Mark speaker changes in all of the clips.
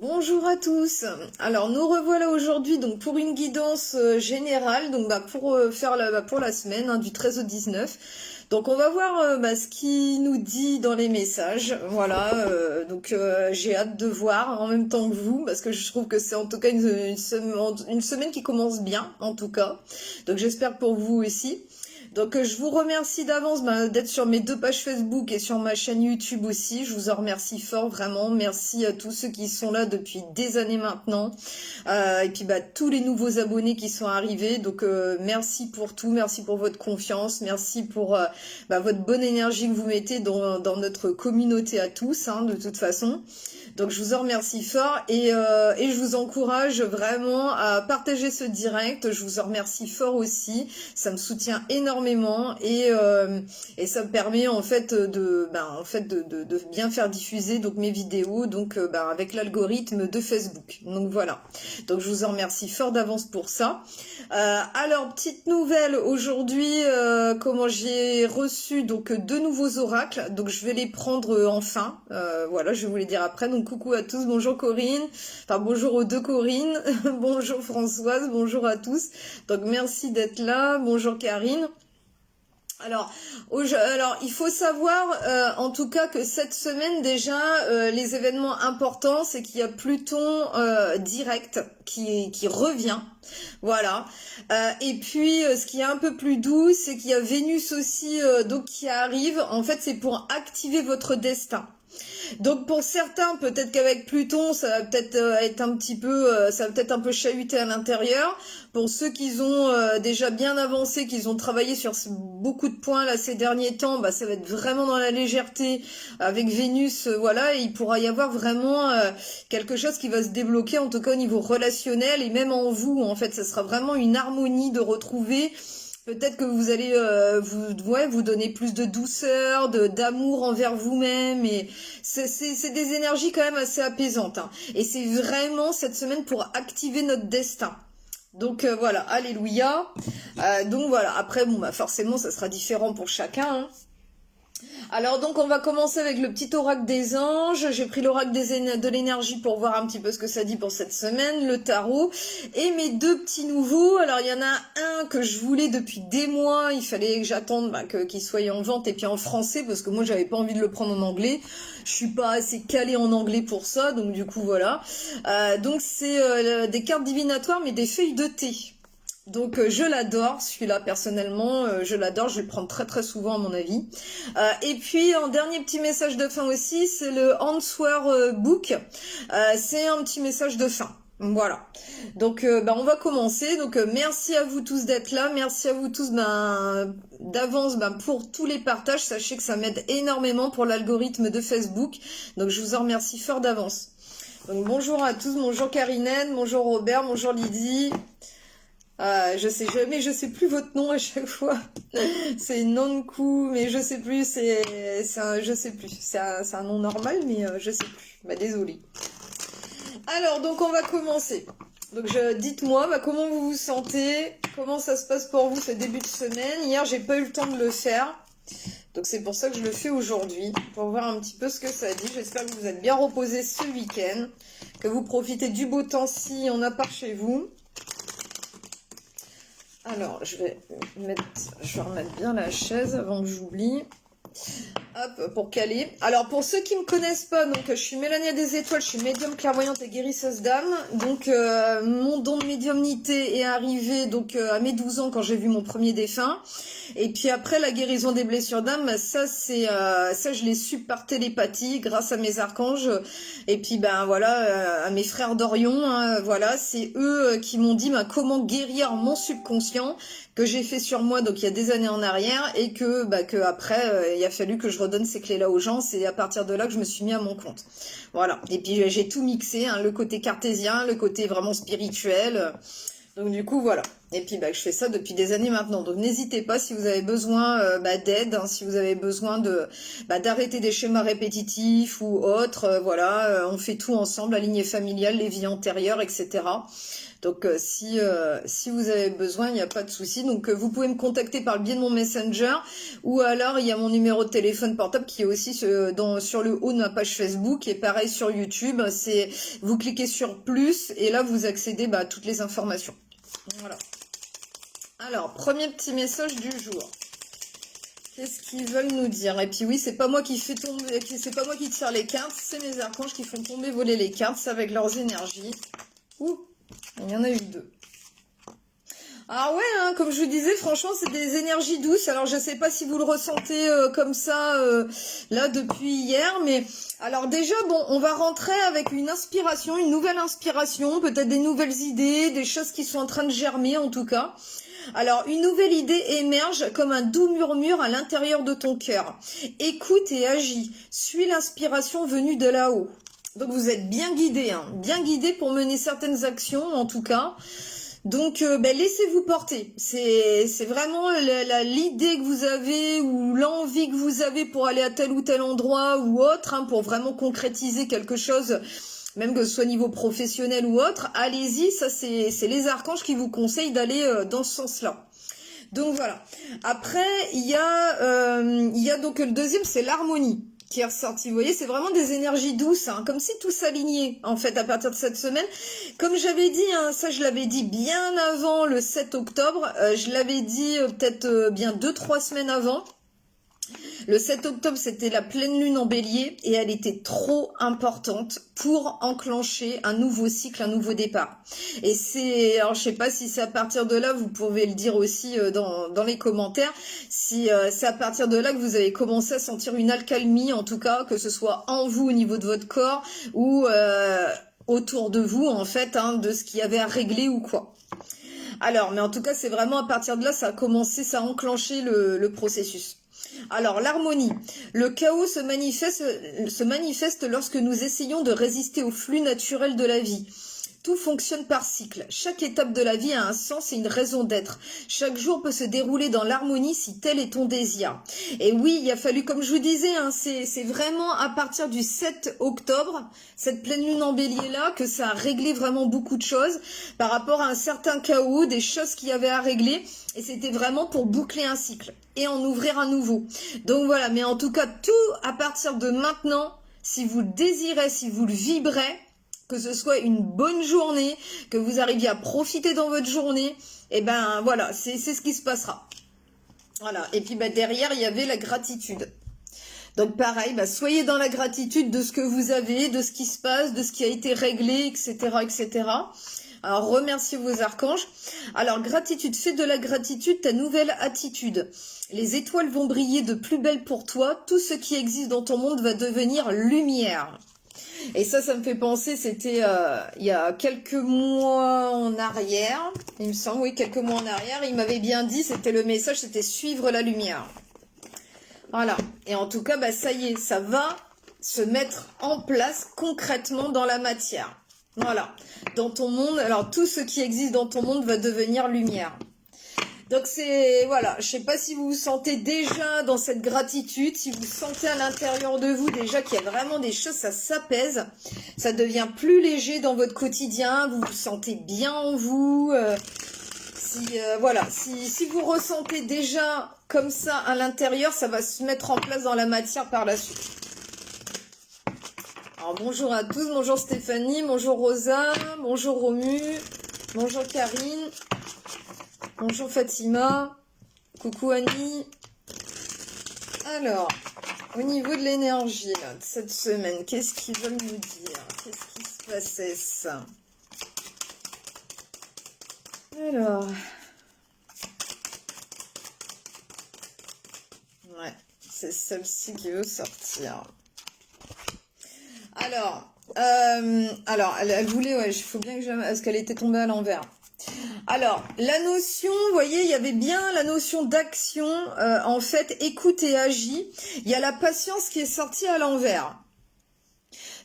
Speaker 1: Bonjour à tous. Alors nous revoilà aujourd'hui donc pour une guidance générale donc pour faire pour la semaine du 13 au 19. Donc on va voir ce qu'il nous dit dans les messages. Voilà, j'ai hâte de voir en même temps que vous parce que je trouve que c'est en tout cas une semaine qui commence bien en tout cas. Donc j'espère pour vous aussi. Donc je vous remercie d'avance d'être sur mes deux pages Facebook et sur ma chaîne YouTube aussi. Je vous en remercie fort, vraiment. Merci à tous ceux qui sont là depuis des années maintenant. Et puis tous les nouveaux abonnés qui sont arrivés. Donc merci pour tout, merci pour votre confiance, merci pour votre bonne énergie que vous mettez dans notre communauté à tous, de toute façon. Donc je vous en remercie fort et je vous encourage vraiment à partager ce direct. Je vous en remercie fort aussi. Ça me soutient énormément et ça me permet en fait de bien faire diffuser donc mes vidéos avec l'algorithme de Facebook. Donc voilà. Donc je vous en remercie fort d'avance pour ça. Alors petite nouvelle aujourd'hui, comment j'ai reçu donc deux nouveaux oracles. Donc je vais les prendre enfin. Voilà, je vais vous les dire après. Donc coucou à tous, bonjour Corinne, enfin bonjour aux deux Corinne, bonjour Françoise, bonjour à tous. Donc merci d'être là, bonjour Karine. Alors, il faut savoir en tout cas que cette semaine déjà, les événements importants, c'est qu'il y a Pluton direct qui revient, voilà. Et puis, ce qui est un peu plus doux, c'est qu'il y a Vénus aussi donc qui arrive. En fait, c'est pour activer votre destin. Donc pour certains, peut-être qu'avec Pluton, ça va peut-être être un petit peu, ça va peut-être un peu chahuter à l'intérieur. Pour ceux qui ont déjà bien avancé, qui ont travaillé sur beaucoup de points là ces derniers temps, ça va être vraiment dans la légèreté avec Vénus, voilà, et il pourra y avoir vraiment quelque chose qui va se débloquer, en tout cas au niveau relationnel et même en vous. En fait, ça sera vraiment une harmonie de retrouver. Peut-être que vous allez vous donner plus de douceur, d'amour envers vous-même, et c'est des énergies quand même assez apaisantes. Et c'est vraiment cette semaine pour activer notre destin. Donc voilà, alléluia. Donc voilà, après forcément ça sera différent pour chacun. Alors donc on va commencer avec le petit oracle des anges. J'ai pris l'oracle de l'énergie pour voir un petit peu ce que ça dit pour cette semaine, le tarot et mes deux petits nouveaux. Alors il y en a un que je voulais depuis des mois, il fallait que j'attende qu'il soit en vente et puis en français parce que moi j'avais pas envie de le prendre en anglais. Je suis pas assez calée en anglais pour ça, donc du coup voilà. Donc c'est des cartes divinatoires mais des feuilles de thé. Donc je l'adore, celui-là personnellement, je l'adore, je vais le prendre très très souvent à mon avis. Et puis en dernier petit message de fin aussi, c'est le Answer Book, c'est un petit message de fin. Voilà, donc on va commencer. Donc merci à vous tous d'être là, merci à vous tous d'avance pour tous les partages. Sachez que ça m'aide énormément pour l'algorithme de Facebook, donc je vous en remercie fort d'avance. Donc bonjour à tous, bonjour Karinette, bonjour Robert, bonjour Lydie. Je sais jamais, je sais plus votre nom à chaque fois. C'est Nankou, mais je sais plus, je sais plus. C'est un nom normal, mais je sais plus. Désolée. Alors, donc on va commencer. Donc dites-moi, comment vous vous sentez, comment ça se passe pour vous ce début de semaine. Hier, j'ai pas eu le temps de le faire. Donc c'est pour ça que je le fais aujourd'hui, pour voir un petit peu ce que ça dit. J'espère que vous êtes bien reposés ce week-end, que vous profitez du beau temps si on a par chez vous. Alors, je vais remettre bien la chaise avant que j'oublie. Hop, pour caler. Alors, pour ceux qui me connaissent pas, donc je suis Mélania des Étoiles, je suis médium clairvoyante et guérisseuse d'âme. Donc, mon don de médiumnité est arrivé donc à mes 12 ans quand j'ai vu mon premier défunt. Et puis après, la guérison des blessures d'âme, ça je l'ai su par télépathie grâce à mes archanges. Et puis à mes frères d'Orion, voilà, c'est eux qui m'ont dit comment guérir mon subconscient que j'ai fait sur moi donc il y a des années en arrière et que après il a fallu que je redonne ces clés là aux gens. C'est à partir de là que je me suis mis à mon compte. Voilà. Et puis j'ai tout mixé, le côté cartésien, le côté vraiment spirituel. Donc du coup voilà. Et puis je fais ça depuis des années maintenant. Donc n'hésitez pas si vous avez besoin d'aide, hein, si vous avez besoin de d'arrêter des schémas répétitifs ou autres. Voilà, on fait tout ensemble, la lignée familiale, les vies antérieures, etc. Donc si vous avez besoin, il n'y a pas de souci. Donc vous pouvez me contacter par le biais de mon Messenger ou alors il y a mon numéro de téléphone portable qui est aussi sur le haut de ma page Facebook et pareil sur YouTube. C'est vous cliquez sur plus et là vous accédez à toutes les informations. Voilà. Alors, premier petit message du jour. Qu'est-ce qu'ils veulent nous dire? Et puis oui, c'est pas moi qui fais tomber, c'est pas moi qui tire les cartes, c'est mes archanges qui font tomber, voler les cartes, c'est avec leurs énergies. Ouh, il y en a eu deux. Ah ouais, hein, comme je vous disais, franchement, c'est des énergies douces. Alors, je sais pas si vous le ressentez comme ça, là, depuis hier, mais... Alors déjà, bon, on va rentrer avec une inspiration, une nouvelle inspiration, peut-être des nouvelles idées, des choses qui sont en train de germer, en tout cas. Alors, une nouvelle idée émerge comme un doux murmure à l'intérieur de ton cœur. Écoute et agis. Suis l'inspiration venue de là-haut. Donc, vous êtes bien guidé, hein, bien guidé pour mener certaines actions, en tout cas. Donc, laissez-vous porter. C'est vraiment l'idée que vous avez ou l'envie que vous avez pour aller à tel ou tel endroit ou autre, hein, pour vraiment concrétiser quelque chose, même que ce soit niveau professionnel ou autre. Allez-y, ça c'est les archanges qui vous conseillent d'aller dans ce sens-là. Donc voilà. Après, il y a donc le deuxième, c'est l'harmonie qui est ressorti. Vous voyez, c'est vraiment des énergies douces, hein, comme si tout s'alignait, en fait, à partir de cette semaine. Comme j'avais dit, hein, ça je l'avais dit bien avant le 7 octobre, je l'avais dit peut-être bien 2-3 semaines avant. Le 7 octobre, c'était la pleine lune en bélier et elle était trop importante pour enclencher un nouveau cycle, un nouveau départ. Et c'est, alors je sais pas si c'est à partir de là, vous pouvez le dire aussi dans les commentaires, si c'est à partir de là que vous avez commencé à sentir une accalmie, en tout cas, que ce soit en vous au niveau de votre corps ou autour de vous, en fait, hein, de ce qu'il y avait à régler ou quoi. Alors, mais en tout cas, c'est vraiment à partir de là, ça a commencé, ça a enclenché le processus. Alors, l'harmonie. Le chaos se manifeste lorsque nous essayons de résister au flux naturel de la vie. Tout fonctionne par cycle. Chaque étape de la vie a un sens et une raison d'être. Chaque jour peut se dérouler dans l'harmonie si tel est ton désir. Et oui, il a fallu, comme je vous disais, hein, c'est vraiment à partir du 7 octobre, cette pleine lune en bélier là, que ça a réglé vraiment beaucoup de choses par rapport à un certain chaos, des choses qu'il y avait à régler. Et c'était vraiment pour boucler un cycle et en ouvrir un nouveau. Donc voilà, mais en tout cas, tout à partir de maintenant, si vous le désirez, si vous le vibrez, que ce soit une bonne journée, que vous arriviez à profiter dans votre journée, et ben voilà, c'est ce qui se passera. Voilà, et puis derrière, il y avait la gratitude. Donc pareil, soyez dans la gratitude de ce que vous avez, de ce qui se passe, de ce qui a été réglé, etc., etc. Alors remerciez vos archanges. Alors gratitude, fais de la gratitude ta nouvelle attitude. Les étoiles vont briller de plus belle pour toi. Tout ce qui existe dans ton monde va devenir lumière. Et ça me fait penser, c'était il y a quelques mois en arrière, il me semble, oui, quelques mois en arrière, il m'avait bien dit, c'était le message, c'était suivre la lumière. Voilà, et en tout cas, ça y est, ça va se mettre en place concrètement dans la matière. Voilà, dans ton monde, alors tout ce qui existe dans ton monde va devenir lumière. Donc c'est, voilà, je sais pas si vous vous sentez déjà dans cette gratitude, si vous sentez à l'intérieur de vous déjà qu'il y a vraiment des choses, ça s'apaise, ça devient plus léger dans votre quotidien, vous vous sentez bien en vous. Voilà, si vous ressentez déjà comme ça à l'intérieur, ça va se mettre en place dans la matière par la suite. Alors bonjour à tous, bonjour Stéphanie, bonjour Rosa, bonjour Romu, bonjour Karine. Bonjour Fatima, coucou Annie. Alors, au niveau de l'énergie de cette semaine, qu'est-ce qu'ils veulent nous dire? Qu'est-ce qui se passait ça? Alors, ouais, c'est celle-ci qui veut sortir. Alors, elle voulait, ouais, il faut bien que j'aime, parce qu'elle était tombée à l'envers. Alors, la notion, vous voyez, il y avait bien la notion d'action, en fait, écoute et agis. Il y a la patience qui est sortie à l'envers.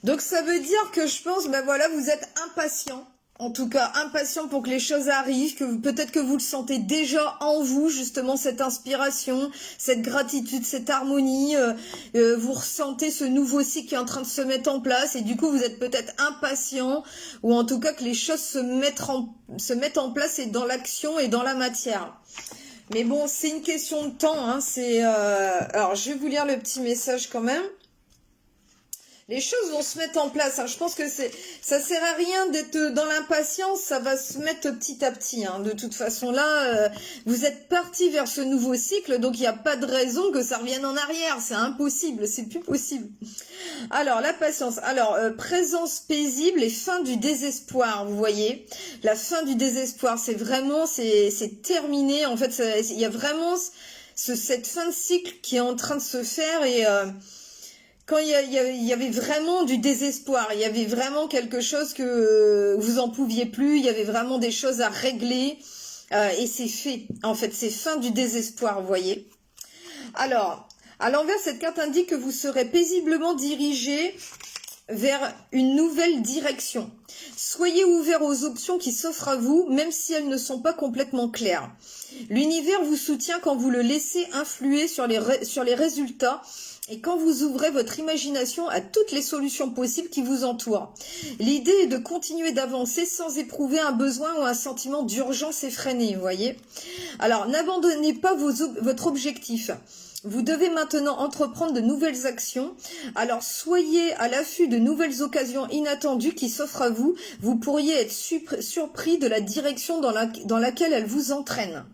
Speaker 1: Donc, ça veut dire que je pense, voilà, vous êtes impatient, en tout cas impatient pour que les choses arrivent, que peut-être que vous le sentez déjà en vous, justement, cette inspiration, cette gratitude, cette harmonie, vous ressentez ce nouveau cycle qui est en train de se mettre en place, et du coup vous êtes peut-être impatient, ou en tout cas que les choses se mettent en place et dans l'action et dans la matière. Mais bon, c'est une question de temps, hein, alors je vais vous lire le petit message quand même. Les choses vont se mettre en place, hein. Je pense que ça sert à rien d'être dans l'impatience, ça va se mettre petit à petit, hein. De toute façon là, vous êtes parti vers ce nouveau cycle, donc il n'y a pas de raison que ça revienne en arrière, c'est impossible, c'est plus possible. Alors la patience, alors présence paisible et fin du désespoir, vous voyez, la fin du désespoir, c'est vraiment, c'est terminé, en fait, il y a vraiment cette fin de cycle qui est en train de se faire, et quand il y avait vraiment du désespoir, il y avait vraiment quelque chose que vous en pouviez plus, il y avait vraiment des choses à régler, et c'est fait, en fait, c'est fin du désespoir, vous voyez. Alors, à l'envers, cette carte indique que vous serez paisiblement dirigé vers une nouvelle direction. Soyez ouvert aux options qui s'offrent à vous, même si elles ne sont pas complètement claires. L'univers vous soutient quand vous le laissez influer sur les résultats, et quand vous ouvrez votre imagination à toutes les solutions possibles qui vous entourent. L'idée est de continuer d'avancer sans éprouver un besoin ou un sentiment d'urgence effréné, vous voyez. Alors, n'abandonnez pas votre objectif. Vous devez maintenant entreprendre de nouvelles actions. Alors, soyez à l'affût de nouvelles occasions inattendues qui s'offrent à vous. Vous pourriez être surpris de la direction dans laquelle elles vous entraînent.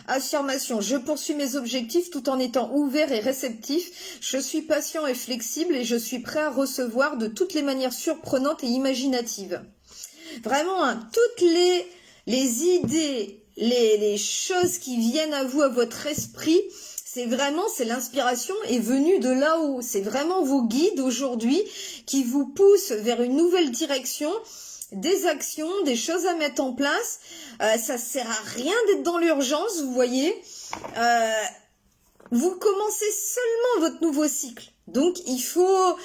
Speaker 1: Affirmation, je poursuis mes objectifs tout en étant ouvert et réceptif. Je suis patient et flexible et je suis prêt à recevoir de toutes les manières surprenantes et imaginatives. Vraiment, hein, toutes les idées, les choses qui viennent à vous, à votre esprit, c'est l'inspiration est venue de là-haut. C'est vraiment vos guides aujourd'hui qui vous poussent vers une nouvelle direction, des actions, des choses à mettre en place. Ça sert à rien d'être dans l'urgence, vous voyez. Vous commencez seulement votre nouveau cycle. Donc il faut,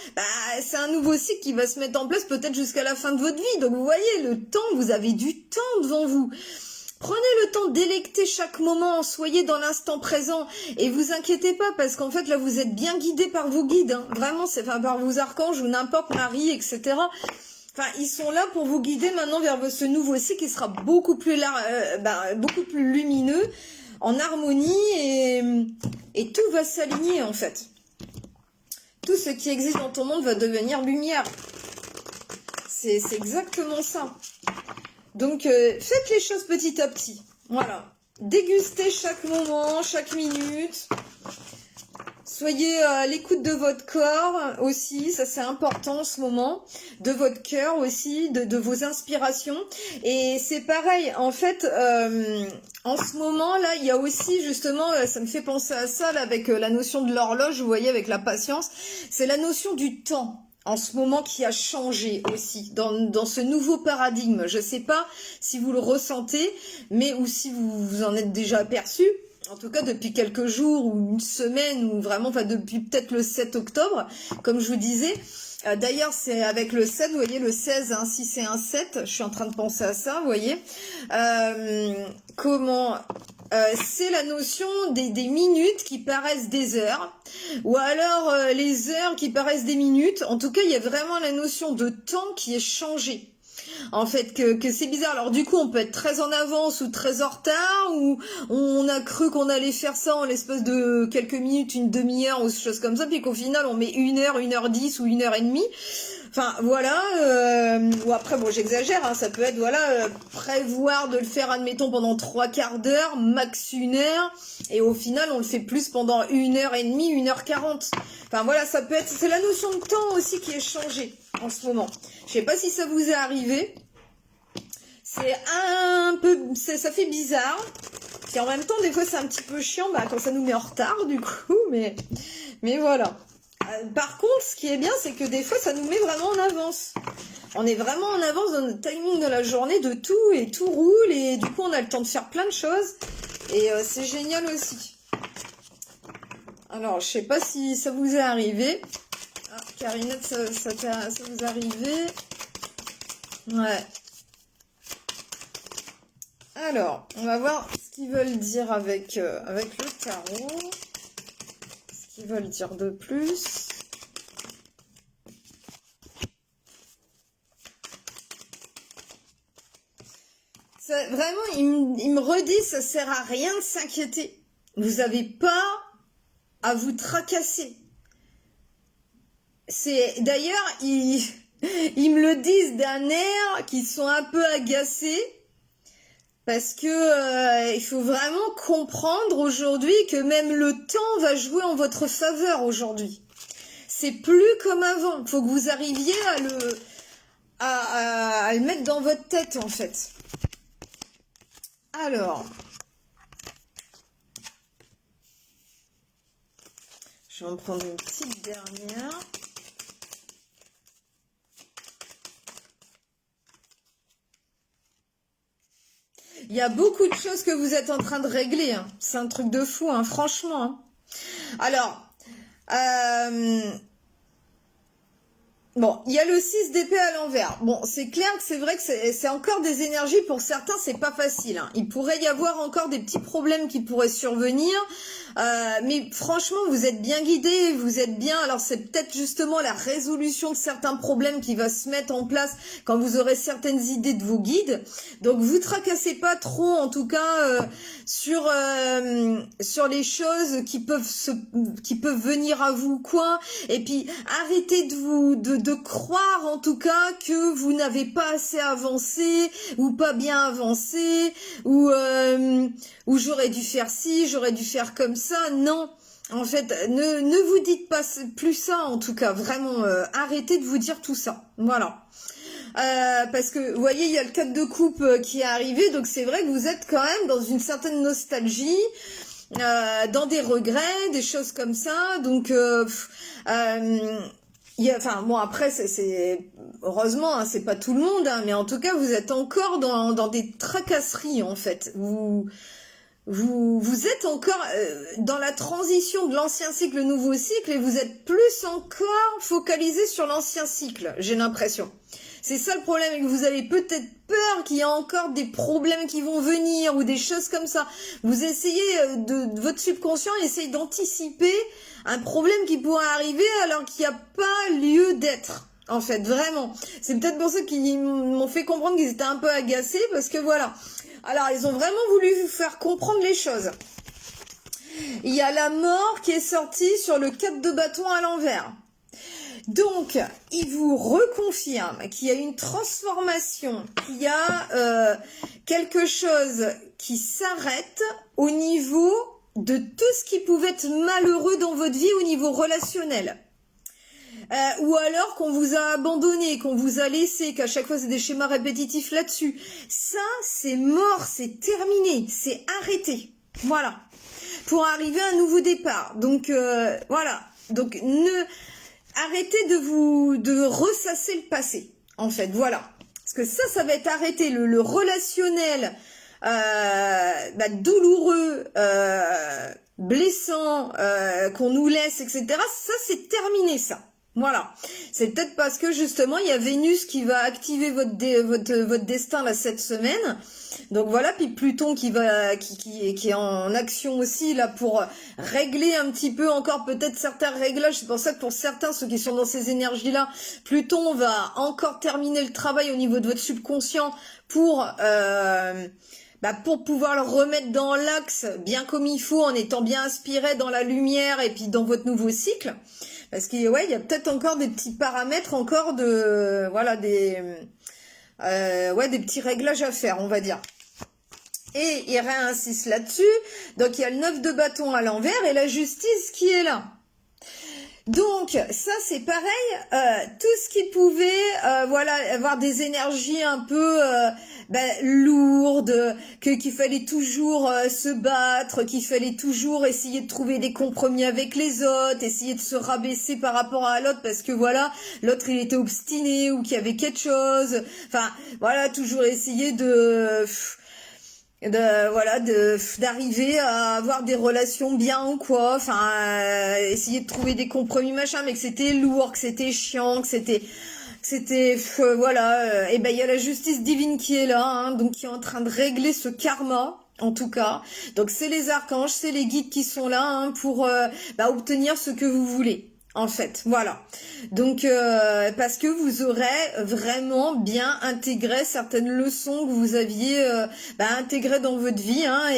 Speaker 1: c'est un nouveau cycle qui va se mettre en place peut-être jusqu'à la fin de votre vie. Donc vous voyez, le temps, vous avez du temps devant vous. Prenez le temps d'électer chaque moment, soyez dans l'instant présent et vous inquiétez pas parce qu'en fait là vous êtes bien guidé par vos guides, hein. Vraiment, par vos archanges ou n'importe Marie, etc. Enfin, ils sont là pour vous guider maintenant vers ce nouveau cycle qui sera beaucoup plus lumineux, en harmonie et tout va s'aligner en fait. Tout ce qui existe dans ton monde va devenir lumière. C'est exactement ça. Donc, faites les choses petit à petit. Voilà. Dégustez chaque moment, chaque minute. Soyez à l'écoute de votre corps aussi, ça c'est important en ce moment, de votre cœur aussi, de vos inspirations. Et c'est pareil, en fait, en ce moment là, il y a aussi justement, ça me fait penser à ça là, avec la notion de l'horloge, vous voyez, avec la patience, c'est la notion du temps. En ce moment qui a changé aussi dans ce nouveau paradigme. Je ne sais pas si vous le ressentez, mais ou si vous en êtes déjà aperçu. En tout cas, depuis quelques jours ou une semaine, ou vraiment, enfin depuis peut-être le 7 octobre, comme je vous disais. D'ailleurs, c'est avec le 7, vous voyez, le 16, hein, si c'est un 7, je suis en train de penser à ça, vous voyez. C'est la notion des minutes qui paraissent des heures, ou alors les heures qui paraissent des minutes. En tout cas, il y a vraiment la notion de temps qui est changée. En fait, que c'est bizarre. Alors du coup, on peut être très en avance ou très en retard, ou on a cru qu'on allait faire ça en l'espace de quelques minutes, une demi-heure ou quelque chose comme ça, puis qu'au final, on met 1h, 1h10 ou 1h30. Enfin, voilà, ou après, bon, j'exagère, hein, ça peut être, voilà, prévoir de le faire, admettons, pendant 3/4 d'heure, max 1 heure, et au final, on le fait plus pendant 1h30, 1h40. Enfin, voilà, ça peut être, c'est la notion de temps aussi qui est changée en ce moment. Je sais pas si ça vous est arrivé. C'est un peu, ça fait bizarre. Puis en même temps, des fois, c'est un petit peu chiant, quand ça nous met en retard, du coup, mais voilà. Par contre, ce qui est bien, c'est que des fois, ça nous met vraiment en avance. On est vraiment en avance dans le timing de la journée, de tout, et tout roule, et du coup, on a le temps de faire plein de choses, et c'est génial aussi. Alors, je sais pas si ça vous est arrivé. Ah, Carinette, ça vous est arrivé? Ouais. Alors, on va voir ce qu'ils veulent dire avec, avec le tarot. Ce qu'ils veulent dire de plus. Ça, vraiment, il me redit, ça sert à rien de s'inquiéter. Vous n'avez pas à vous tracasser. C'est d'ailleurs, ils me le disent d'un air qu'ils sont un peu agacés. Parce que il faut vraiment comprendre aujourd'hui que même le temps va jouer en votre faveur aujourd'hui. C'est plus comme avant. Il faut que vous arriviez à le mettre dans votre tête en fait. Alors, je vais en prendre une petite dernière. Il y a beaucoup de choses que vous êtes en train de régler, hein. C'est un truc de fou, hein, franchement. Hein. Alors, bon, il y a le 6 d'épée à l'envers. Bon, c'est clair que c'est vrai que c'est encore des énergies, pour certains, c'est pas facile. Hein. Il pourrait y avoir encore des petits problèmes qui pourraient survenir. Mais franchement, vous êtes bien guidés, vous êtes bien. Alors, c'est peut-être justement la résolution de certains problèmes qui va se mettre en place quand vous aurez certaines idées de vos guides. Donc, vous tracassez pas trop, en tout cas, sur les choses qui peuvent venir à vous, quoi. Et puis, arrêtez de croire, en tout cas, que vous n'avez pas assez avancé ou pas bien avancé ou j'aurais dû faire ci, j'aurais dû faire comme ça. Non, en fait, ne vous dites pas plus ça, en tout cas, vraiment, arrêtez de vous dire tout ça, voilà. Parce que, vous voyez, il y a le 4 de coupe qui est arrivé, donc c'est vrai que vous êtes quand même dans une certaine nostalgie, dans des regrets, des choses comme ça, donc... enfin bon, après c'est heureusement hein, c'est pas tout le monde hein, mais en tout cas vous êtes encore dans des tracasseries en fait. Vous êtes encore dans la transition de l'ancien cycle au nouveau cycle et vous êtes plus encore focalisé sur l'ancien cycle, j'ai l'impression. C'est ça le problème, et que vous avez peut-être peur qu'il y a encore des problèmes qui vont venir ou des choses comme ça. Vous essayez votre subconscient essaye d'anticiper un problème qui pourrait arriver alors qu'il n'y a pas lieu d'être. En fait, vraiment. C'est peut-être pour ça qu'ils m'ont fait comprendre qu'ils étaient un peu agacés parce que voilà. Alors, ils ont vraiment voulu vous faire comprendre les choses. Il y a la mort qui est sortie sur le 4 de bâton à l'envers. Donc, il vous reconfirme qu'il y a une transformation, qu'il y a quelque chose qui s'arrête au niveau de tout ce qui pouvait être malheureux dans votre vie au niveau relationnel. Ou alors qu'on vous a abandonné, qu'on vous a laissé, qu'à chaque fois c'est des schémas répétitifs là-dessus. Ça, c'est mort, c'est terminé, c'est arrêté. Voilà. Pour arriver à un nouveau départ. Donc, voilà. Donc, arrêtez de ressasser le passé, en fait, voilà. Parce que ça va être arrêté, le relationnel douloureux, blessant, qu'on nous laisse, etc. Ça, c'est terminé, ça. Voilà. C'est peut-être parce que, justement, il y a Vénus qui va activer votre destin, là, cette semaine. Donc voilà, puis Pluton qui est en action aussi là pour régler un petit peu encore peut-être certains réglages. C'est pour ça que pour certains, ceux qui sont dans ces énergies-là, Pluton va encore terminer le travail au niveau de votre subconscient pour pouvoir le remettre dans l'axe bien comme il faut, en étant bien inspiré dans la lumière et puis dans votre nouveau cycle. Parce qu'il il y a peut-être encore des petits paramètres, encore des petits réglages à faire, on va dire. Et il réinsiste là-dessus. Donc, il y a le 9 de bâton à l'envers et la justice qui est là. Donc, ça, c'est pareil. Tout ce qui pouvait, avoir des énergies un peu lourdes, qu'il fallait toujours se battre, qu'il fallait toujours essayer de trouver des compromis avec les autres, essayer de se rabaisser par rapport à l'autre parce que voilà, l'autre il était obstiné ou qu'il y avait quelque chose. Enfin, voilà, toujours essayer d'arriver à avoir des relations bien ou quoi, enfin essayer de trouver des compromis machin, mais que c'était lourd, que c'était chiant, que c'était C'était, voilà, et ben il y a la justice divine qui est là, hein, donc qui est en train de régler ce karma. En tout cas, donc c'est les archanges, c'est les guides qui sont là, hein, pour obtenir ce que vous voulez. En fait, voilà. Donc, parce que vous aurez vraiment bien intégré certaines leçons que vous aviez intégrées dans votre vie, hein,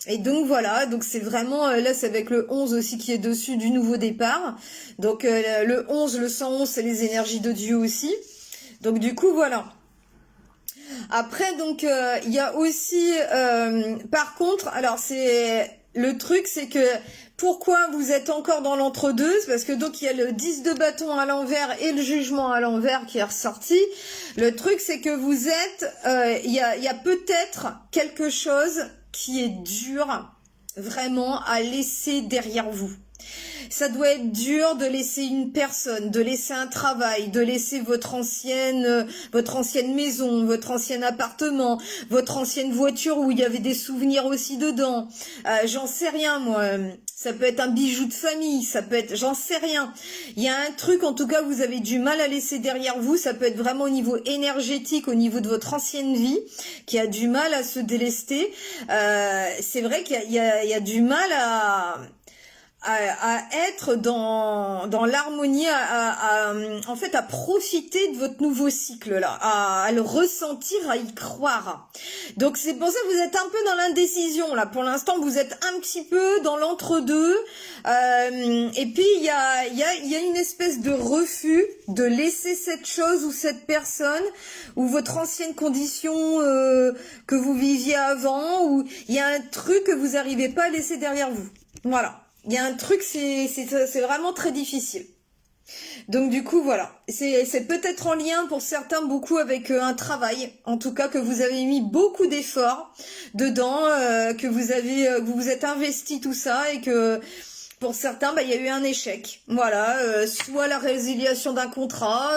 Speaker 1: et donc voilà, donc c'est vraiment, là c'est avec le 11 aussi qui est dessus du nouveau départ. Donc le 11, le 111, c'est les énergies de Dieu aussi. Donc du coup, voilà. Après, donc, il y a aussi, par contre, alors le truc, c'est que pourquoi vous êtes encore dans l'entre-deux? Parce que donc il y a le 10 de bâton à l'envers et le jugement à l'envers qui est ressorti. Le truc, c'est que vous êtes, il y a peut-être quelque chose qui est dur vraiment à laisser derrière vous. Ça doit être dur de laisser une personne, de laisser un travail, de laisser votre ancienne maison, votre ancien appartement, votre ancienne voiture où il y avait des souvenirs aussi dedans. J'en sais rien, moi. Ça peut être un bijou de famille, ça peut être, j'en sais rien. Il y a un truc, en tout cas, vous avez du mal à laisser derrière vous. Ça peut être vraiment au niveau énergétique, au niveau de votre ancienne vie, qui a du mal à se délester. C'est vrai qu'il y a du mal à être dans l'harmonie, en fait à profiter de votre nouveau cycle là, à le ressentir, à y croire. Donc c'est pour ça que vous êtes un peu dans l'indécision là. Pour l'instant, vous êtes un petit peu dans l'entre-deux. Et puis il y a une espèce de refus de laisser cette chose ou cette personne ou votre ancienne condition que vous viviez avant, ou il y a un truc que vous n'arrivez pas à laisser derrière vous. Voilà. Il y a un truc, c'est vraiment très difficile. Donc du coup, voilà. C'est peut-être en lien pour certains beaucoup avec un travail, en tout cas que vous avez mis beaucoup d'efforts dedans, que vous vous êtes investi tout ça et que pour certains, il y a eu un échec. Voilà, soit la résiliation d'un contrat,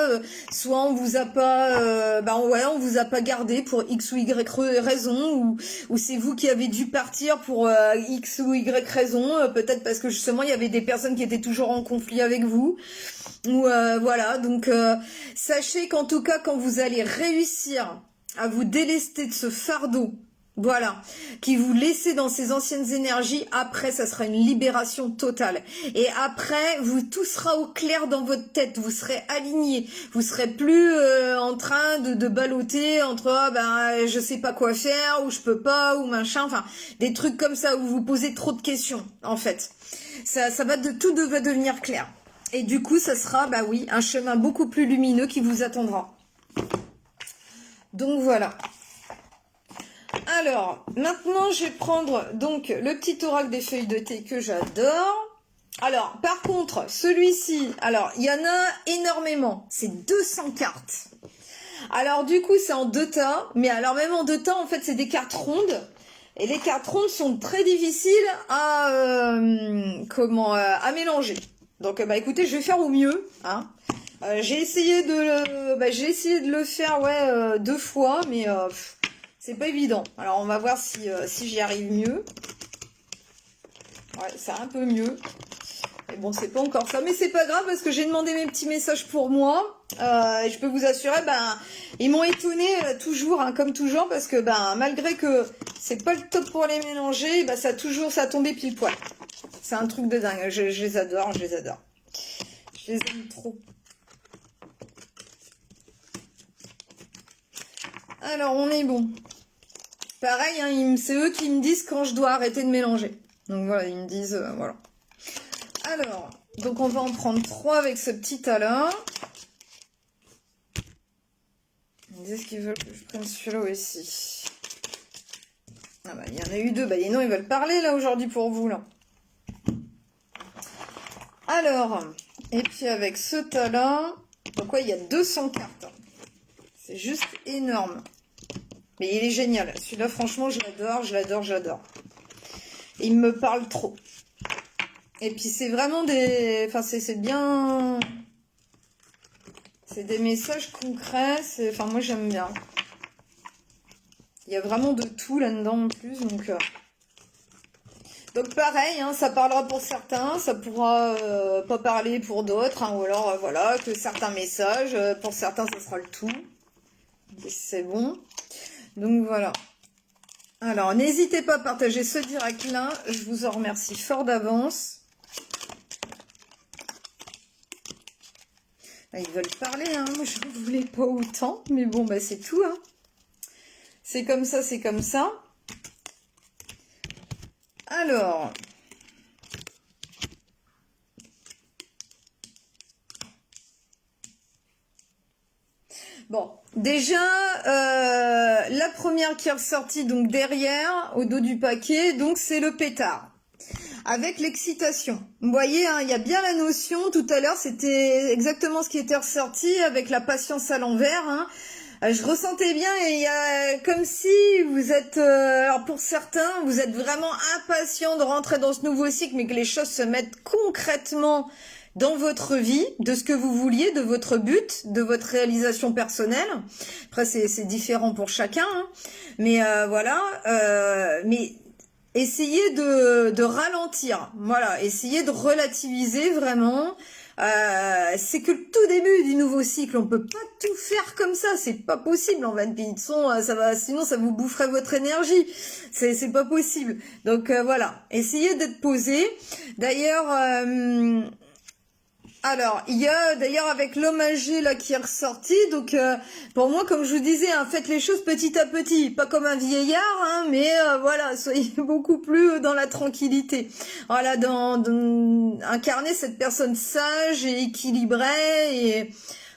Speaker 1: soit on vous a pas, on vous a pas gardé pour X ou Y raison, ou c'est vous qui avez dû partir pour X ou Y raison, peut-être parce que justement il y avait des personnes qui étaient toujours en conflit avec vous. Ou voilà, donc sachez qu'en tout cas, quand vous allez réussir à vous délester de ce fardeau, voilà, qui vous laissez dans ces anciennes énergies, après ça sera une libération totale. Et après, tout sera au clair dans votre tête, vous serez aligné, vous serez plus en train de balloter entre je sais pas quoi faire, ou je peux pas, ou machin, enfin des trucs comme ça où vous vous posez trop de questions en fait. Ça va tout va devenir clair. Et du coup, ça sera, un chemin beaucoup plus lumineux qui vous attendra. Donc voilà. Alors, maintenant, je vais prendre donc le petit oracle des feuilles de thé que j'adore. Alors, par contre, celui-ci, alors, il y en a énormément. C'est 200 cartes. Alors, du coup, c'est en 2 tas. Mais alors, même en 2 tas, en fait, c'est des cartes rondes. Et les cartes rondes sont très difficiles à mélanger. Donc, écoutez, je vais faire au mieux, hein. J'ai essayé de le faire, 2 fois, mais c'est pas évident. Alors, on va voir si j'y arrive mieux. Ouais, c'est un peu mieux. Mais bon, c'est pas encore ça. Mais c'est pas grave parce que j'ai demandé mes petits messages pour moi. Et je peux vous assurer, ils m'ont étonné toujours, hein, comme toujours, parce que malgré que c'est pas le top pour les mélanger, ça a tombé pile poil. C'est un truc de dingue. Je les adore, je les adore. Je les aime trop. Alors, on est bon. Pareil, hein, c'est eux qui me disent quand je dois arrêter de mélanger. Donc voilà, ils me disent, voilà. Alors, donc on va en prendre 3 avec ce petit tas-là. Ils me disent qu'ils veulent que je prenne celui-là aussi. Ah il y en a eu 2. Non, ils veulent parler là aujourd'hui pour vous, là. Alors, et puis avec ce tas-là, donc il y a 200 cartes. C'est juste énorme. Mais il est génial. Celui-là, franchement, je l'adore, je l'adore, j'adore. Il me parle trop. Et puis, c'est vraiment des... Enfin, c'est bien... C'est des messages concrets. Enfin, moi, j'aime bien. Il y a vraiment de tout là-dedans en plus. Donc, Donc pareil, hein, ça parlera pour certains, ça pourra pas parler pour d'autres, hein, ou alors voilà, que certains messages, pour certains ça sera le tout. C'est bon. Donc voilà. Alors n'hésitez pas à partager ce direct là, je vous en remercie fort d'avance. Ils veulent parler, hein, moi je ne voulais pas autant, mais bon bah c'est tout, hein. C'est comme ça, c'est comme ça. Alors, bon, déjà, la première qui est ressortie, donc derrière, au dos du paquet, donc c'est le pétard. Avec l'excitation. Vous voyez, hein, il y a bien la notion, tout à l'heure, c'était exactement ce qui était ressorti avec la patience à l'envers, hein. Je ressentais bien, et il y a comme si vous êtes, alors pour certains, vous êtes vraiment impatient de rentrer dans ce nouveau cycle, mais que les choses se mettent concrètement dans votre vie, de ce que vous vouliez, de votre but, de votre réalisation personnelle. Après, c'est différent pour chacun, hein. Mais voilà, mais essayez de ralentir, voilà, essayez de relativiser vraiment. C'est que le tout début du nouveau cycle, on peut pas tout faire comme ça, c'est pas possible en 20 pays de son, ça va, sinon ça vous boufferait votre énergie, c'est pas possible. Donc voilà, essayez d'être posé. D'ailleurs, alors, il y a d'ailleurs avec l'homme âgé là qui est ressorti, donc pour moi, comme je vous disais, hein, faites les choses petit à petit, pas comme un vieillard, hein, mais voilà, soyez beaucoup plus dans la tranquillité. Voilà, incarner cette personne sage et équilibrée, et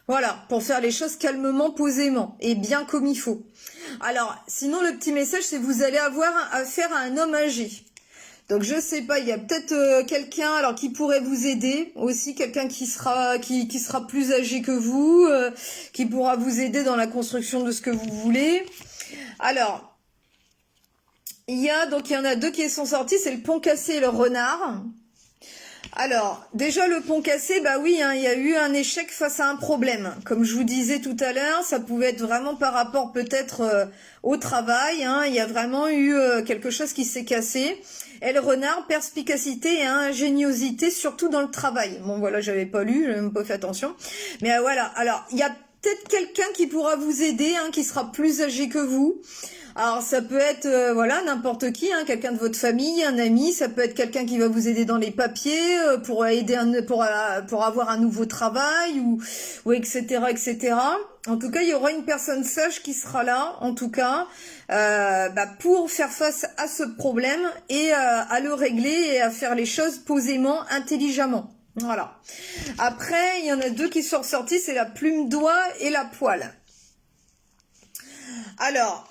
Speaker 1: voilà, pour faire les choses calmement, posément, et bien comme il faut. Alors, sinon le petit message, c'est que vous allez avoir affaire à un homme âgé. Donc je sais pas, il y a peut-être quelqu'un alors qui pourrait vous aider aussi, quelqu'un qui sera plus âgé que vous, qui pourra vous aider dans la construction de ce que vous voulez. Alors, il y en a deux qui sont sortis, c'est le pont cassé et le renard. Alors, déjà le pont cassé, bah oui, hein, il y a eu un échec face à un problème. Comme je vous disais tout à l'heure, ça pouvait être vraiment par rapport peut-être au travail, hein, il y a vraiment eu quelque chose qui s'est cassé. Et le renard, perspicacité et ingéniosité, surtout dans le travail. Bon voilà, j'avais pas lu, j'avais même pas fait attention. Mais voilà, alors il y a peut-être quelqu'un qui pourra vous aider, hein, qui sera plus âgé que vous. Alors ça peut être voilà, n'importe qui, hein, quelqu'un de votre famille, un ami, ça peut être quelqu'un qui va vous aider dans les papiers pour aider pour avoir un nouveau travail ou etc. etc. En tout cas, il y aura une personne sage qui sera là, en tout cas, pour faire face à ce problème et à le régler et à faire les choses posément, intelligemment. Voilà. Après, il y en a deux qui sont ressortis, c'est la plume d'oie et la poêle. Alors,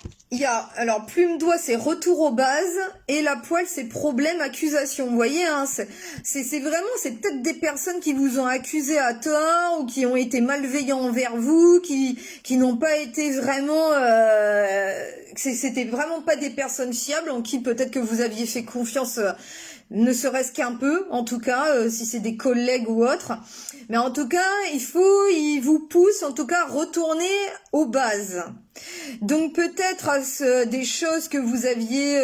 Speaker 1: plume d'oie, c'est retour aux bases, et la poêle, c'est problème, accusation. Vous voyez, hein, c'est vraiment, c'est peut-être des personnes qui vous ont accusé à tort, ou qui ont été malveillants envers vous, qui n'ont pas été vraiment, c'était vraiment pas des personnes fiables, en qui peut-être que vous aviez fait confiance, ne serait-ce qu'un peu, en tout cas, si c'est des collègues ou autres. Mais en tout cas, il vous pousse, en tout cas, à retourner aux bases. Donc peut-être des choses que vous aviez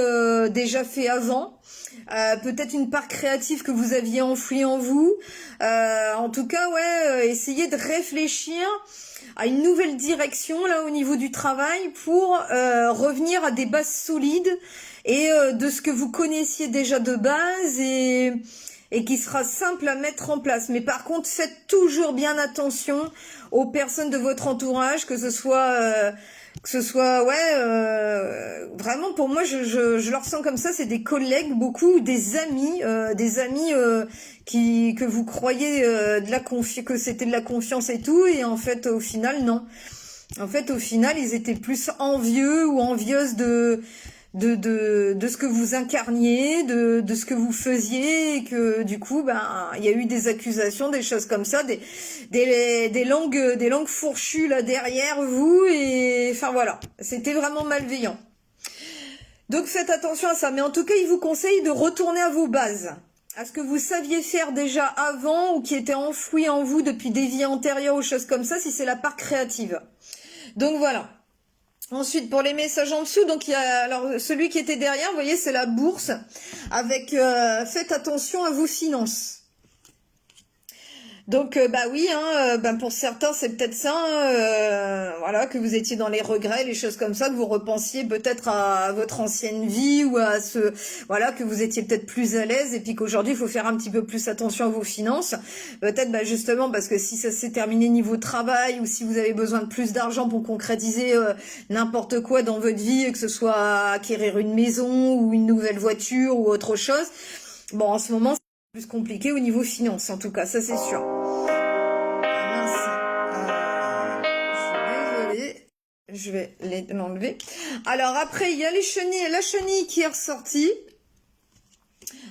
Speaker 1: déjà fait avant, peut-être une part créative que vous aviez enfouie en vous. En tout cas, ouais, essayez de réfléchir à une nouvelle direction là au niveau du travail pour revenir à des bases solides et de ce que vous connaissiez déjà de base et qui sera simple à mettre en place. Mais par contre, faites toujours bien attention aux personnes de votre entourage, que ce soit vraiment pour moi, je le ressens comme ça, c'est des collègues, beaucoup, des amis que vous croyez que c'était de la confiance et tout, et en fait au final non. En fait au final ils étaient plus envieux ou envieuses de ce que vous incarniez, de ce que vous faisiez, et que du coup, il y a eu des accusations, des choses comme ça, des langues fourchues là derrière vous, et enfin voilà, c'était vraiment malveillant. Donc faites attention à ça, mais en tout cas, il vous conseille de retourner à vos bases, à ce que vous saviez faire déjà avant, ou qui était enfoui en vous depuis des vies antérieures ou choses comme ça, si c'est la part créative. Donc voilà. Ensuite, pour les messages en dessous, donc il y a alors celui qui était derrière, vous voyez, c'est la bourse avec faites attention à vos finances. Donc bah oui, hein, bah pour certains c'est peut-être ça, hein, voilà, que vous étiez dans les regrets, les choses comme ça, que vous repensiez peut-être à votre ancienne vie ou à voilà, que vous étiez peut-être plus à l'aise et puis qu'aujourd'hui il faut faire un petit peu plus attention à vos finances. Peut-être bah justement parce que si ça s'est terminé niveau travail ou si vous avez besoin de plus d'argent pour concrétiser n'importe quoi dans votre vie, que ce soit acquérir une maison ou une nouvelle voiture ou autre chose. Bon, en ce moment c'est plus compliqué au niveau finance, en tout cas, ça c'est sûr. Je suis désolée. Je vais l'enlever. Alors après, il y a les chenilles, la chenille qui est ressortie.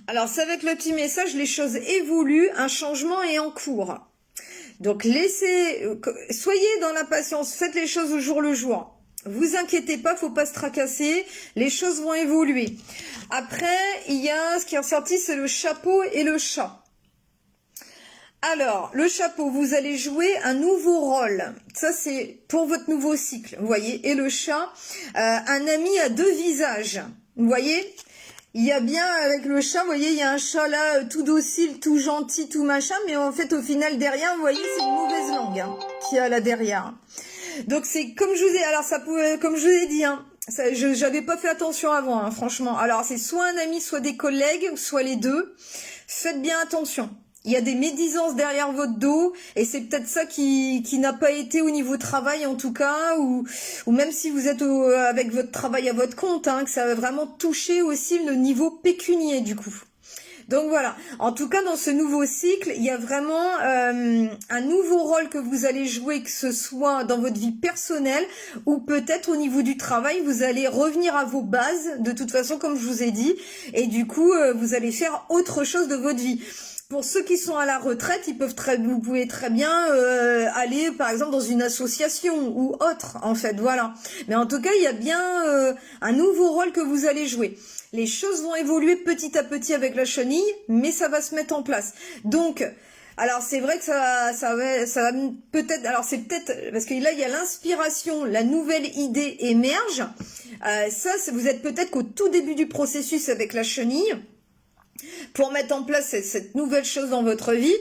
Speaker 1: Alors c'est avec le petit message, les choses évoluent, un changement est en cours. Donc soyez dans la patience, faites les choses au jour le jour. Vous inquiétez pas, faut pas se tracasser, les choses vont évoluer. Après, il y a ce qui est ressorti, c'est le chapeau et le chat. Alors, le chapeau, vous allez jouer un nouveau rôle. Ça, c'est pour votre nouveau cycle, vous voyez. Et le chat, un ami à deux visages, vous voyez. Il y a bien, avec le chat, vous voyez, il y a un chat là, tout docile, tout gentil, tout machin, mais en fait, au final, derrière, vous voyez, c'est une mauvaise langue hein, qu'il y a là derrière. Donc, c'est comme je vous ai, alors ça pouvait, comme je vous ai dit, hein, j'avais pas fait attention avant, hein, franchement. Alors, c'est soit un ami, soit des collègues, soit les deux. Faites bien attention. Il y a des médisances derrière votre dos et c'est peut-être ça qui n'a pas été au niveau travail en tout cas ou même si vous êtes avec votre travail à votre compte, hein, que ça va vraiment toucher aussi le niveau pécunier du coup. Donc voilà, en tout cas dans ce nouveau cycle, il y a vraiment un nouveau rôle que vous allez jouer, que ce soit dans votre vie personnelle ou peut-être au niveau du travail, vous allez revenir à vos bases de toute façon comme je vous ai dit et du coup vous allez faire autre chose de votre vie. Pour ceux qui sont à la retraite, vous pouvez très bien aller, par exemple, dans une association ou autre, en fait, voilà. Mais en tout cas, il y a bien un nouveau rôle que vous allez jouer. Les choses vont évoluer petit à petit avec la chenille, mais ça va se mettre en place. Donc, alors c'est vrai que ça va peut-être, alors c'est peut-être, parce que là, il y a l'inspiration, la nouvelle idée émerge. Vous êtes peut-être qu'au tout début du processus avec la chenille, pour mettre en place cette nouvelle chose dans votre vie.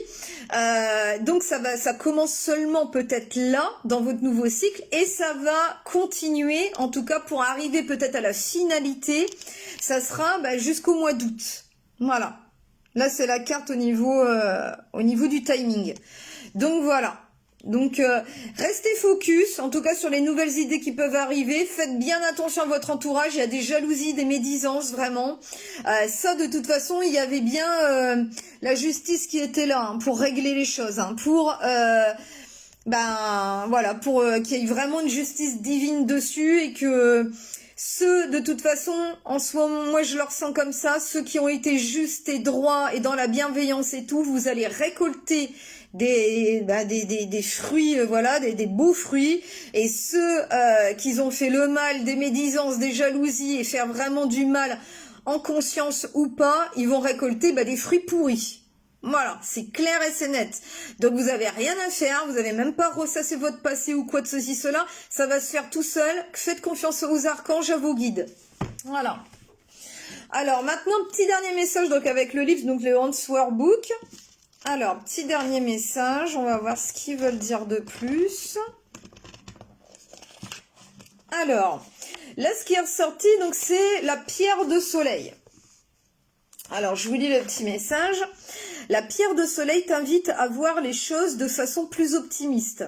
Speaker 1: Donc ça commence seulement peut-être là, dans votre nouveau cycle, et ça va continuer, en tout cas pour arriver peut-être à la finalité, ça sera jusqu'au mois d'août. Voilà. Là, c'est la carte au niveau du timing. Donc voilà. Donc restez focus, en tout cas sur les nouvelles idées qui peuvent arriver. Faites bien attention à votre entourage, il y a des jalousies, des médisances, vraiment. Ça, de toute façon, il y avait bien la justice qui était là hein, pour régler les choses, hein, pour voilà, pour qu'il y ait vraiment une justice divine dessus et que ceux, de toute façon, en ce moment, moi je le ressens comme ça, ceux qui ont été justes et droits et dans la bienveillance et tout, vous allez récolter des fruits, voilà, des beaux fruits. Et ceux qui ont fait le mal, des médisances, des jalousies et faire vraiment du mal en conscience ou pas, ils vont récolter des fruits pourris. Voilà, c'est clair et c'est net. Donc vous avez rien à faire, vous avez même pas ressassé votre passé ou quoi de ceci, cela. Ça va se faire tout seul. Faites confiance aux archanges, à vos guides. Voilà. Alors maintenant, petit dernier message donc avec le livre, donc le Answer Book. Alors, petit dernier message, on va voir ce qu'ils veulent dire de plus. Alors, là ce qui est ressorti, donc c'est la pierre de soleil. Alors, je vous lis le petit message. La pierre de soleil t'invite à voir les choses de façon plus optimiste.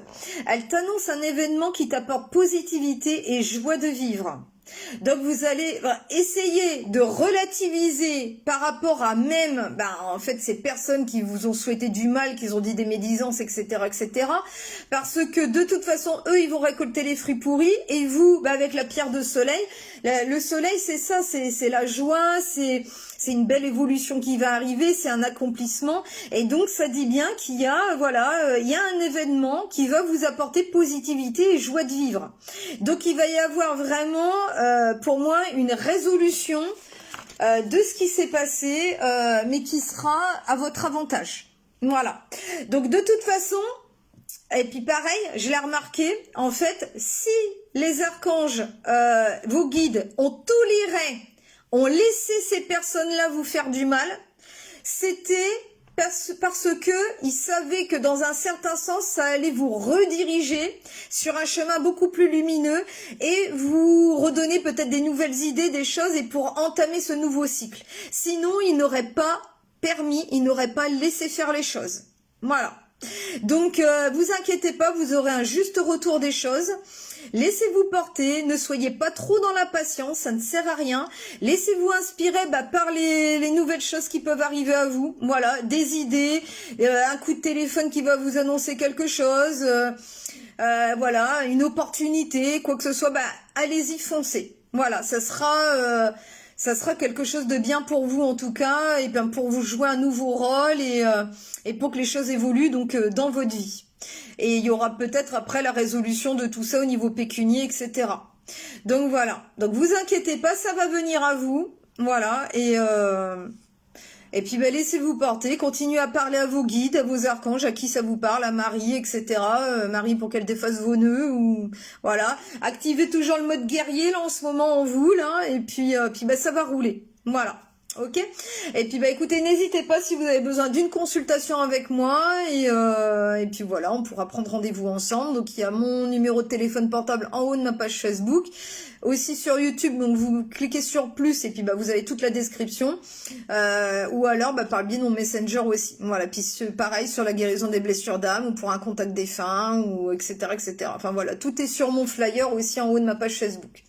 Speaker 1: Elle t'annonce un événement qui t'apporte positivité et joie de vivre. Donc vous allez essayer de relativiser par rapport à même, en fait, ces personnes qui vous ont souhaité du mal, qui ont dit des médisances, etc., etc. Parce que de toute façon, eux, ils vont récolter les fruits pourris et vous, avec la pierre de soleil, le soleil, c'est ça, c'est la joie, c'est une belle évolution qui va arriver, c'est un accomplissement. Et donc, ça dit bien qu'il y a, voilà, il y a un événement qui va vous apporter positivité et joie de vivre. Donc, il va y avoir vraiment, pour moi, une résolution de ce qui s'est passé, mais qui sera à votre avantage. Voilà. Donc, de toute façon, Et puis pareil, je l'ai remarqué, en fait, si les archanges, vos guides, ont toléré, ont laissé ces personnes-là vous faire du mal, c'était parce que ils savaient que dans un certain sens, ça allait vous rediriger sur un chemin beaucoup plus lumineux et vous redonner peut-être des nouvelles idées, des choses, et pour entamer ce nouveau cycle. Sinon, ils n'auraient pas permis, ils n'auraient pas laissé faire les choses. Voilà. Donc, vous inquiétez pas, vous aurez un juste retour des choses. Laissez-vous porter, ne soyez pas trop dans la patience, ça ne sert à rien. Laissez-vous inspirer par les nouvelles choses qui peuvent arriver à vous. Voilà, des idées, un coup de téléphone qui va vous annoncer quelque chose, voilà, une opportunité, quoi que ce soit, allez-y, foncez. Voilà, ça sera quelque chose de bien pour vous en tout cas, et bien pour vous jouer un nouveau rôle et pour que les choses évoluent donc dans votre vie. Et il y aura peut-être après la résolution de tout ça au niveau pécunier, etc. Donc voilà. Donc vous inquiétez pas, ça va venir à vous. Voilà. Et puis laissez-vous porter. Continuez à parler à vos guides, à vos archanges, à qui ça vous parle, à Marie, etc. Marie pour qu'elle défasse vos nœuds. Ou voilà. Activez toujours le mode guerrier là en ce moment en vous là. Et puis ça va rouler. Voilà. Ok. Et puis écoutez, n'hésitez pas si vous avez besoin d'une consultation avec moi et puis voilà, on pourra prendre rendez-vous ensemble. Donc il y a mon numéro de téléphone portable en haut de ma page Facebook, aussi sur YouTube. Donc vous cliquez sur plus et puis vous avez toute la description. Ou alors par le biais de mon Messenger aussi. Voilà. Puis pareil sur la guérison des blessures d'âme ou pour un contact défunt ou etc. Enfin voilà, tout est sur mon flyer aussi en haut de ma page Facebook.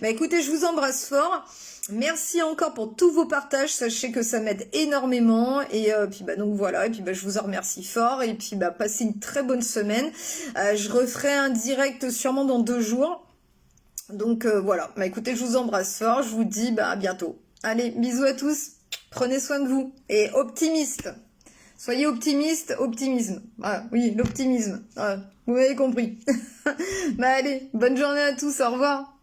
Speaker 1: Écoutez, je vous embrasse fort. Merci encore pour tous vos partages, sachez que ça m'aide énormément et puis donc voilà, et puis je vous en remercie fort et puis passez une très bonne semaine. Je referai un direct sûrement dans 2 jours. Donc voilà, écoutez, je vous embrasse fort, je vous dis à bientôt. Allez, bisous à tous, prenez soin de vous et optimiste. Soyez optimiste, optimisme. Ah, oui, l'optimisme. Ah, vous m'avez compris. Allez, bonne journée à tous, au revoir.